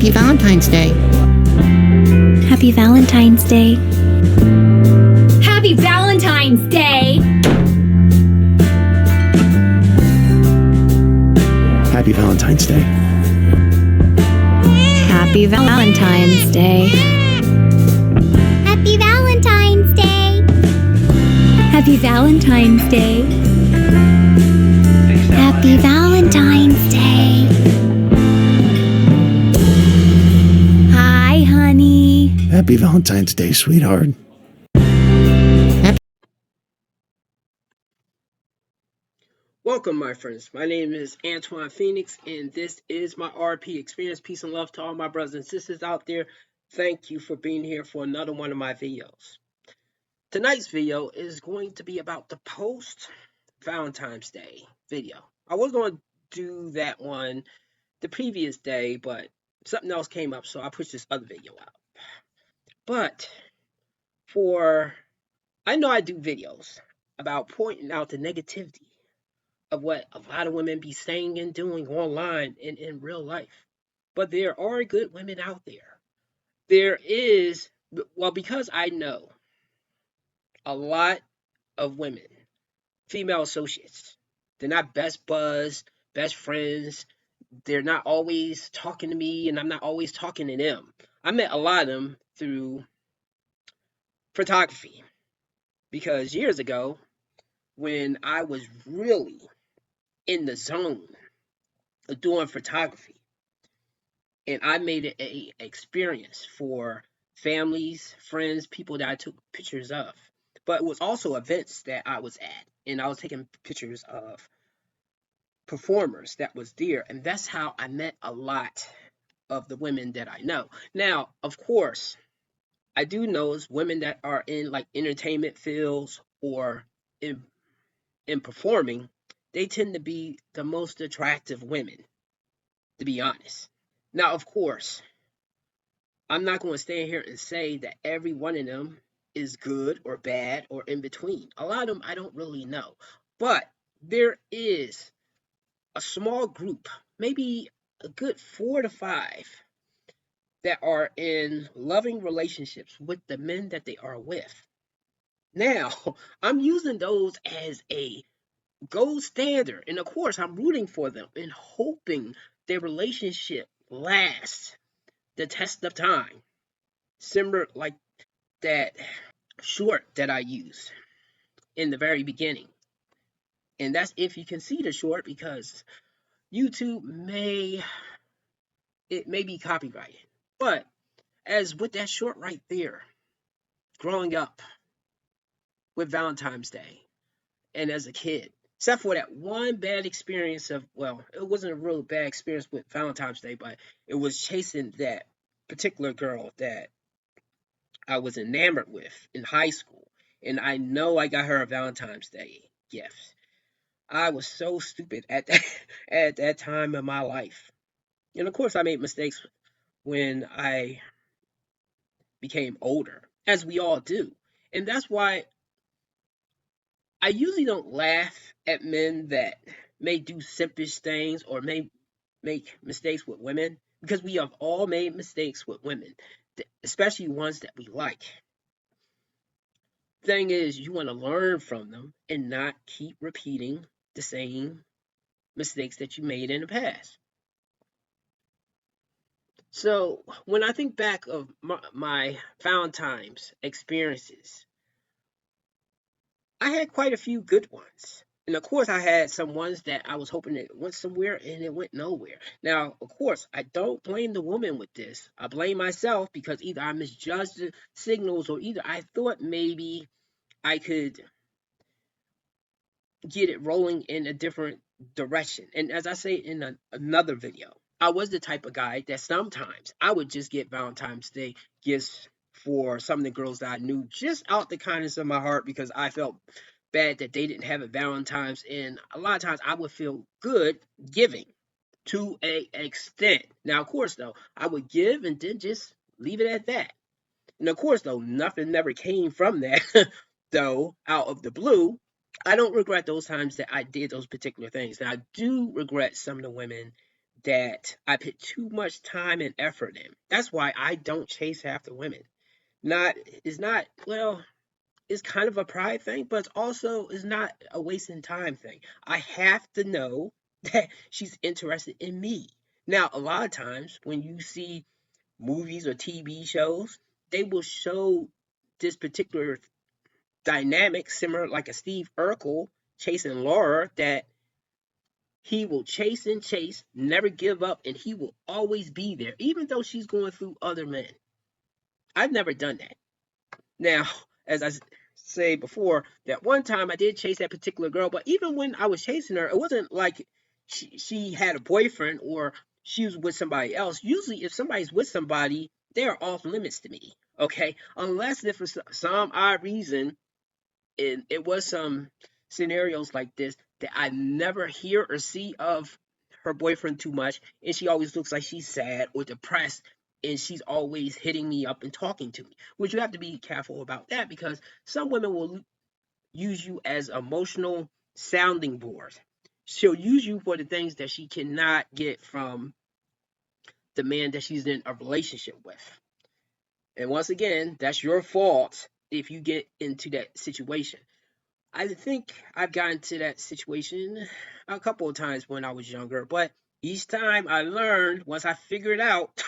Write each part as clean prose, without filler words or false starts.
Happy Valentine's Day. Happy Valentine's Day. Happy Valentine's Day! Happy Valentine's Day. Happy Valentine's Day. Happy Valentine's Day. Happy Valentine's Day. Happy Valentine's Day. Hi, honey. Happy Valentine's Day, sweetheart. Welcome, my friends. My name is Antoine Phoenix, and this is my RP Experience. Peace and love to all my brothers and sisters out there. Thank you for being here for another one of my videos. Tonight's video is going to be about the Post Valentine's Day video. I was going to do that one the previous day, but something else came up, so I pushed this other video out. But I know I do videos about pointing out the negativity of what a lot of women be saying and doing online and in real life. But there are good women out there. There is, well, because I know a lot of women, female associates, they're not best buds, best friends. They're not always talking to me, and I'm not always talking to them. I met a lot of them through photography. Because years ago, when I was really in the zone of doing photography, and I made it an experience for families, friends, people that I took pictures of. But it was also events that I was at, and I was taking pictures of performers that was there, and that's how I met a lot of the women that I know. Now, of course, I do know women that are in like entertainment fields or in performing. They tend to be the most attractive women, to be honest. Now, of course, I'm not going to stand here and say that every one of them is good or bad or in between. A lot of them I don't really know. But there is a small group, maybe a good 4 to 5, that are in loving relationships with the men that they are with. Now, I'm using those as a gold standard, and of course, I'm rooting for them and hoping their relationship lasts the test of time. Similar like that short that I used in the very beginning. And that's if you can see the short, because YouTube may be copyrighted. But as with that short right there, growing up with Valentine's Day and as a kid, except for that one bad experience of, well, it wasn't a real bad experience with Valentine's Day, but it was chasing that particular girl that I was enamored with in high school. And I know I got her a Valentine's Day gift. I was so stupid at that time in my life. And of course, I made mistakes when I became older, as we all do. And that's why I usually don't laugh at men that may do simpish things or may make mistakes with women, because we have all made mistakes with women, especially ones that we like. Thing is, you want to learn from them and not keep repeating the same mistakes that you made in the past. So when I think back of my Valentine's experiences, I had quite a few good ones. And of course, I had some ones that I was hoping it went somewhere and it went nowhere. Now, of course, I don't blame the woman with this. I blame myself, because either I misjudged the signals, or either I thought maybe I could get it rolling in a different direction. And as I say in another video, I was the type of guy that sometimes I would just get Valentine's Day gifts for some of the girls that I knew, just out the kindness of my heart, because I felt bad that they didn't have a Valentine's. And a lot of times I would feel good giving to an extent. Now, of course, though, I would give and then just leave it at that. And of course, though, nothing never came from that, though, out of the blue. I don't regret those times that I did those particular things. Now, I do regret some of the women that I put too much time and effort in. That's why I don't chase after women. Not it's not well, it's kind of a pride thing, but it's not a wasting time thing. I have to know that she's interested in me. Now, a lot of times when you see movies or TV shows, they will show this particular dynamic similar like a Steve Urkel chasing Laura, that he will chase and chase, never give up, and he will always be there, even though she's going through other men. I've never done that. Now, as I say before, that one time I did chase that particular girl, but even when I was chasing her, it wasn't like she had a boyfriend or she was with somebody else. Usually, if somebody's with somebody, they are off limits to me. Okay, unless if for some odd reason it was some scenarios like this that I never hear or see of her boyfriend too much, and she always looks like she's sad or depressed, and she's always hitting me up and talking to me. Which you have to be careful about that, because some women will use you as emotional sounding board. She'll use you for the things that she cannot get from the man that she's in a relationship with. And once again, that's your fault if you get into that situation. I think I've gotten to that situation a couple of times when I was younger, but each time I learned, once I figured out,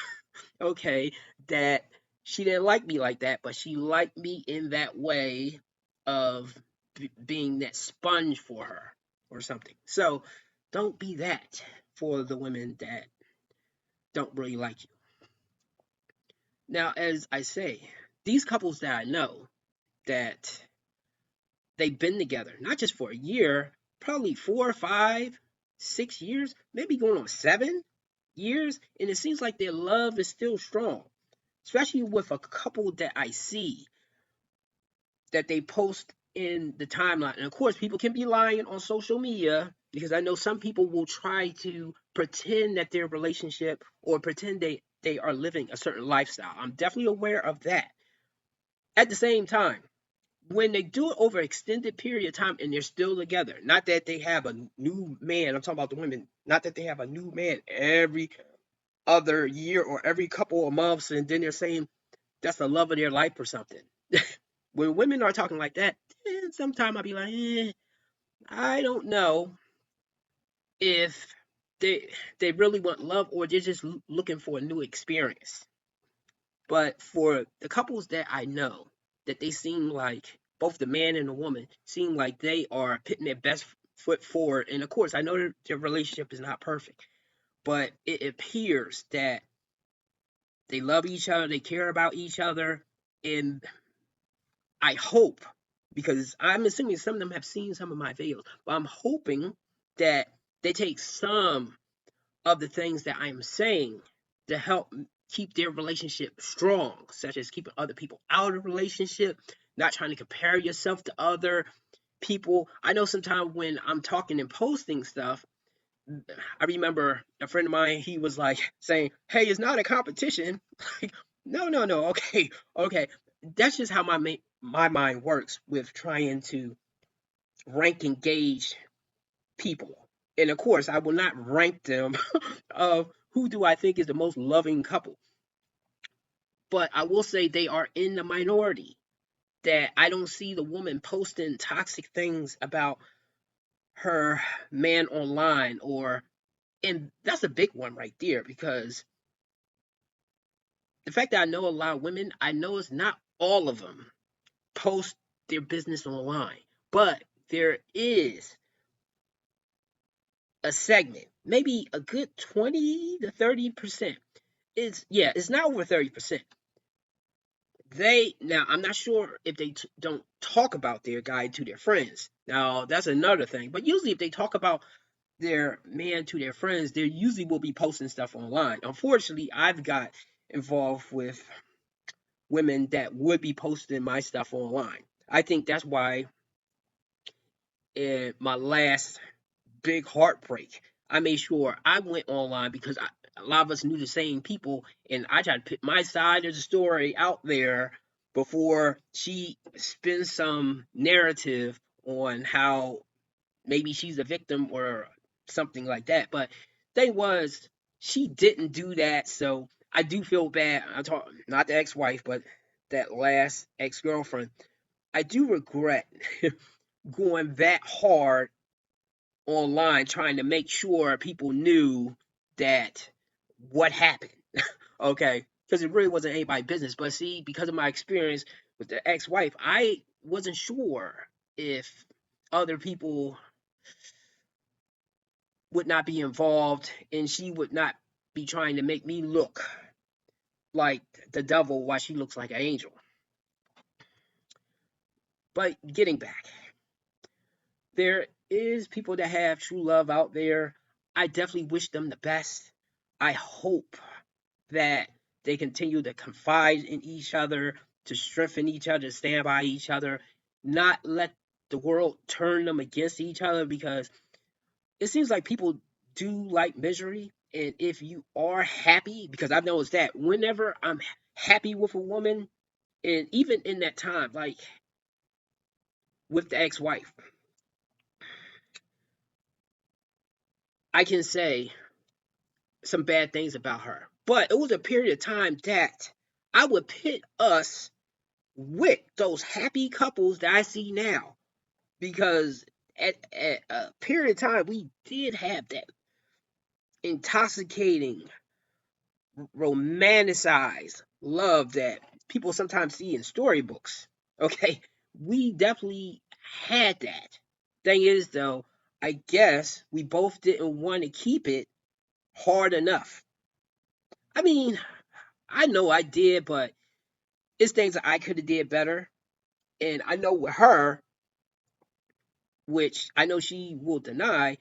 okay, that she didn't like me like that, but she liked me in that way of being that sponge for her or something. So don't be that for the women that don't really like you. Now, as I say, these couples that I know that they've been together, not just for a year, probably 4, 5, 6 years, maybe going on 7 years, and it seems like their love is still strong. Especially with a couple that I see that they post in the timeline. And of course, people can be lying on social media, because I know some people will try to pretend that their relationship or pretend they are living a certain lifestyle. I'm definitely aware of that. At the same time, when they do it over an extended period of time and they're still together, not that they have a new man, I'm talking about the women, not that they have a new man every other year or every couple of months, and then they're saying that's the love of their life or something. When women are talking like that, sometimes I'll be like, I don't know if they really want love or they're just looking for a new experience. But for the couples that I know, that they seem like both the man and the woman seem like they are putting their best foot forward. And of course, I know their relationship is not perfect, but it appears that they love each other, they care about each other, and I hope, because I'm assuming some of them have seen some of my videos, but I'm hoping that they take some of the things that I'm saying to help keep their relationship strong, such as keeping other people out of the relationship, not trying to compare yourself to other people. I know sometimes when I'm talking and posting stuff, I remember a friend of mine, he was like saying, "Hey, it's not a competition." Like, no, no, no. Okay, okay. That's just how my mind works with trying to rank and gauge people. And of course, I will not rank them of who do I think is the most loving couple. But I will say they are in the minority, that I don't see the woman posting toxic things about her man online, or and that's a big one right there, because the fact that I know a lot of women, I know it's not all of them post their business online, but there is a segment, maybe a good 20 to 30%. It's not over 30%. Now I'm not sure if they don't talk about their guy to their friends. Now that's another thing. But usually if they talk about their man to their friends, they usually will be posting stuff online. Unfortunately, I've got involved with women that would be posting my stuff online. I think that's why in my last big heartbreak, I made sure I went online, because a lot of us knew the same people, and I tried to put my side of the story out there before she spins some narrative on how maybe she's a victim or something like that. But thing was, she didn't do that, so I do feel bad. I'm talking not the ex-wife, but that last ex-girlfriend. I do regret going that hard online trying to make sure people knew that what happened. Okay, because it really wasn't anybody's business. But see, because of my experience with the ex-wife, I wasn't sure if other people would not be involved and she would not be trying to make me look like the devil while she looks like an angel. But getting back, there is people that have true love out there. I definitely wish them the best. I hope that they continue to confide in each other, to strengthen each other, stand by each other, not let the world turn them against each other, because it seems like people do like misery. And if you are happy, because I've noticed that whenever I'm happy with a woman, and even in that time, like with the ex wife, I can say some bad things about her. But it was a period of time that I would pit us with those happy couples that I see now. Because at a period of time, we did have that intoxicating, romanticized love that people sometimes see in storybooks. Okay, we definitely had that. Thing is, though, I guess we both didn't want to keep it hard enough. I mean, I know I did, but it's things that I could have did better. And I know with her, which I know she will deny,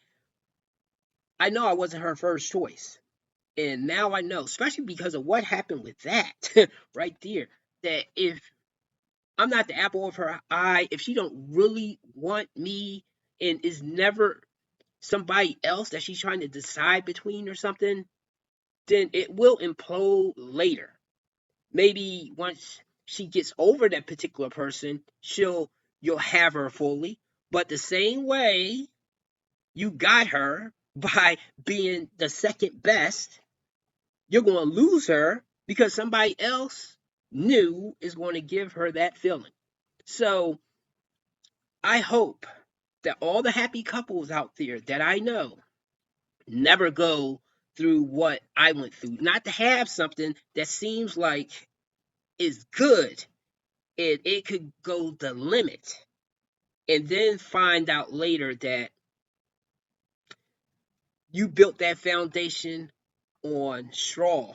I know I wasn't her first choice. And now I know, especially because of what happened with that right there, that if I'm not the apple of her eye, if she don't really want me and is never somebody else that she's trying to decide between or something, then it will implode later. Maybe once she gets over that particular person, you'll have her fully. But the same way you got her by being the second best, you're going to lose her because somebody else new is going to give her that feeling. So I hope that all the happy couples out there that I know never go through what I went through. Not to have something that seems like is good and it could go the limit, and then find out later that you built that foundation on straw,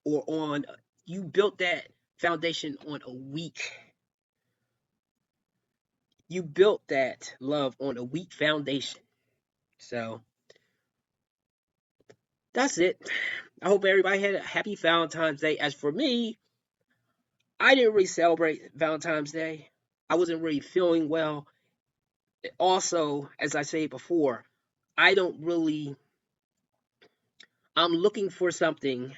or on you built that foundation on a weak you built that love on a weak foundation. So that's it. I hope everybody had a happy Valentine's Day. As for me, I didn't really celebrate Valentine's Day. I wasn't really feeling well. Also, as I said before, I don't really I'm looking for something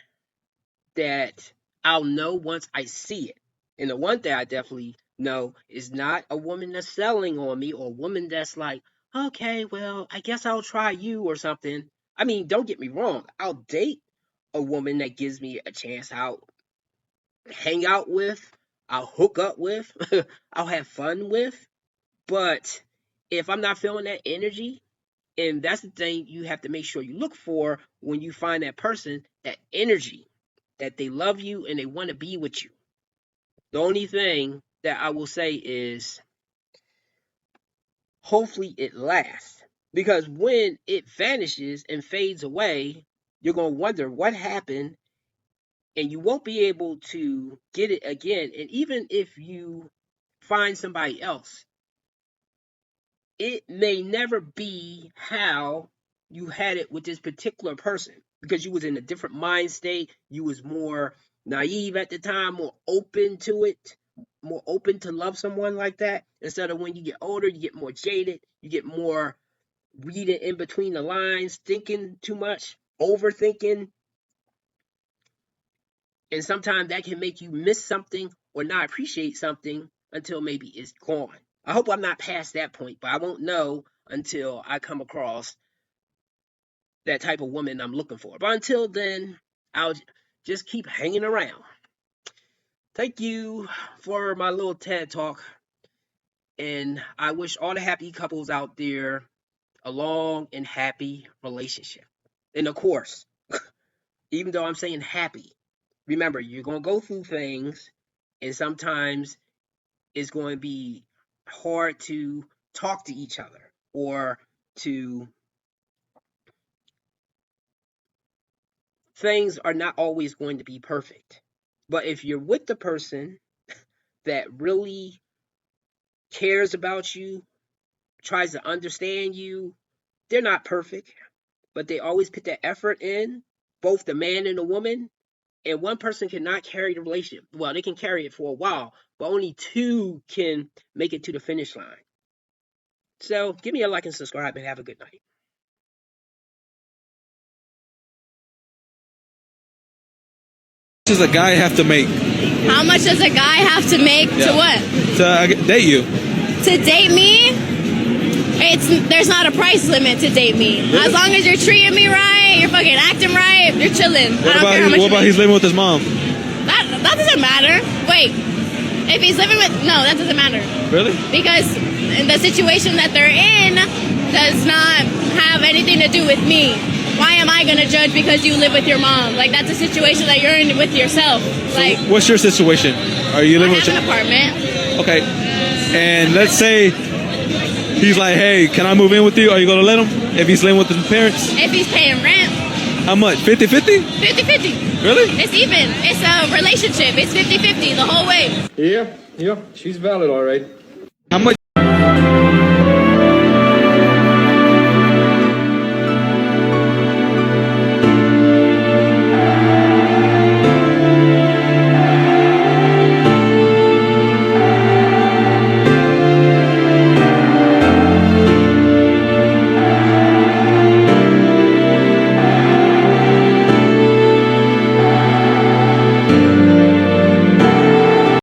that I'll know once I see it. And the one thing I definitely know is not a woman that's selling on me, or a woman that's like, okay, well, I guess I'll try you or something. I mean, don't get me wrong. I'll date a woman that gives me a chance. I'll hang out with, I'll hook up with, I'll have fun with. But if I'm not feeling that energy, and that's the thing you have to make sure you look for when you find that person, that energy, that they love you and they want to be with you. The only thing that I will say is hopefully it lasts. Because when it vanishes and fades away, you're going to wonder what happened, and you won't be able to get it again. And even if you find somebody else, it may never be how you had it with this particular person, because you was in a different mind state. You was more naive at the time, more open to it, more open to love someone like that. Instead of when you get older, you get more jaded, you get more reading in between the lines, thinking too much, overthinking, and sometimes that can make you miss something or not appreciate something until maybe it's gone. I hope I'm not past that point, but I won't know until I come across that type of woman I'm looking for. But until then, I'll just keep hanging around. Thank you for my little TED talk. And I wish all the happy couples out there a long and happy relationship. And of course, even though I'm saying happy, remember, you're going to go through things, and sometimes it's going to be hard to talk to each other or to things are not always going to be perfect. But if you're with the person that really cares about you, tries to understand you, they're not perfect, but they always put that effort in, both the man and the woman. And one person cannot carry the relationship. Well, they can carry it for a while, but only two can make it to the finish line. So give me a like and subscribe and have a good night. Does a guy have to make How much does a guy have to make to what? to date you? To date me? There's not a price limit to date me. Really? As long as you're treating me right, you're fucking acting right, you're chilling. What about he's living with his mom? That doesn't matter. Wait. If he's living with that doesn't matter. Really? Because the situation that they're in does not have anything to do with me. Why am I gonna judge because you live with your mom? Like, that's a situation that you're in with yourself. Like, What's your situation? Are you living I with have an apartment. Okay. And let's say he's like, hey, can I move in with you? Are you gonna let him? If he's living with his parents? If he's paying rent, How much? 50-50? 50-50. Really? It's even. It's a relationship. It's 50-50 the whole way. Yeah, she's valid, all right.